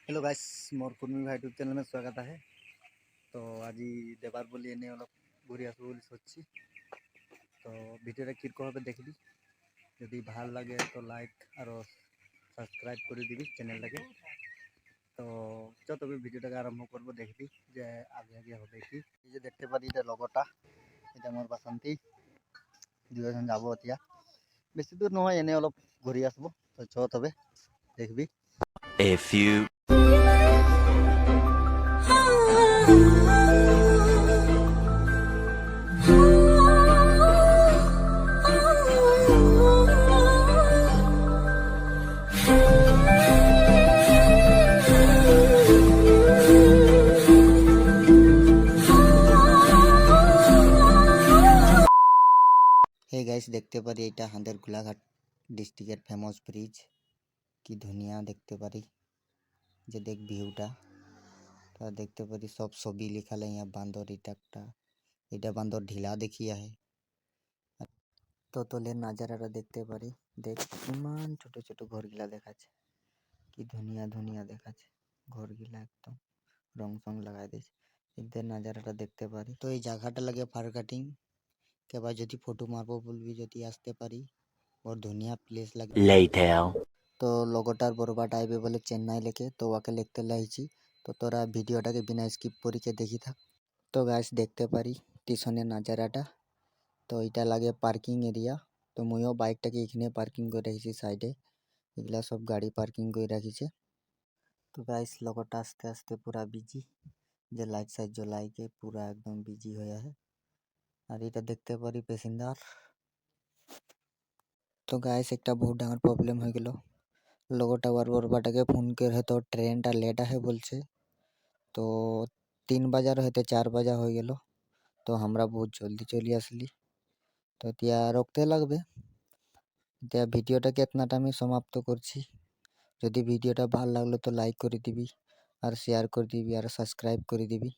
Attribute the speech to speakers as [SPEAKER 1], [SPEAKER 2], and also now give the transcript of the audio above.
[SPEAKER 1] Hello guys मोर कुर्मी भाई YouTube channel में स्वागत है। तो आज देवार बोली एने अलग घूरी आसबो बोली सोची। तो भिडियोटा किरक भावे देखबी जदि भाल लगे तो लाइक और सब्सक्राइब कर दिबी चैनलटाके। तो चल तबे भिडियोटाके आरम्भ करब देखबी जे आगे आगे होबे कि जे देखते पारी এটা লগটা এটা मोर बासंती दुजन जाबो এতিয়া बेसि दूर নহয় एने अलग घूरी आसबो। तो चल तबे देखबी।
[SPEAKER 2] A few
[SPEAKER 1] हे गाइस देखते पारी এটা আমাদের গোলাঘাট ডিস্ট্রিক্টের ফেমাস ব্রিজ কি ধুনিয়া দেখতে পারি যে দেখ ভিউটা। তো দেখতে পারি সব ছবি লেখালে यहाँ বান্দর এটা বান্দর ঢিলা দেখিয়া है। তো তোলের নাজারাটা দেখতে পারি দেখ ইমান ছোট ছোট ঘরগুলা দেখাচ্ছে কি ধুনিয়া ধুনিয়া দেখাচ্ছে ঘরগুলা একদম রং সং লাগাই দিয়েছে এদের নাজারাটা দেখতে পারি। তো এই জায়গাটা লাগে ফার কাটিং কেবা যদি ফটো মারবো বলবি যদি আসতে পারি और ধুনিয়া প্লেস লাগে।
[SPEAKER 2] later.
[SPEAKER 1] তো লগটার বরবাট আইবে বলে চেন্নাই লেকে তো ওকে লিখতে লাইছি। তো তোরা ভিডিওটাকে বিনা স্কিপ করিকে দেখি থাক। তো গাইস দেখতে পারি পিছনের নাজারাটা। তো এটা লাগে পার্কিং এরিয়া। তো মুইও বাইকটাকে এখানে পার্কিং করে রেখেছি সাইডে এগুলা সব গাড়ি পার্কিং করে রাখিছে। তো গাইস লগটা আস্তে আস্তে পুরা বিজি যে লাইট সাইট জ্বলাইকে পুরা একদম বিজি হয়ে আছে। আর এটা দেখতে পারি প্যাসেঞ্জার। তো গাইস একটা বহুত ডাঙর প্রবলেম হয়ে গেল লগটা বরবাটাকে ফোন করে তো ট্রেনটা লেট আছে বলছে। তো 3 বাজার হইতে 4 বাজা হয়ে গেল। তো আমরা বহুত জলদি চলে আসলি। তো তিয়া রকতে লাগবে তিয়া ভিডিওটাকে এতনাটা আমি সমাপ্ত করছি। যদি ভিডিওটা ভালো লাগলো তো লাইক করে দিবি আর শেয়ার করে দিবি আর সাবস্ক্রাইব করে দিবি।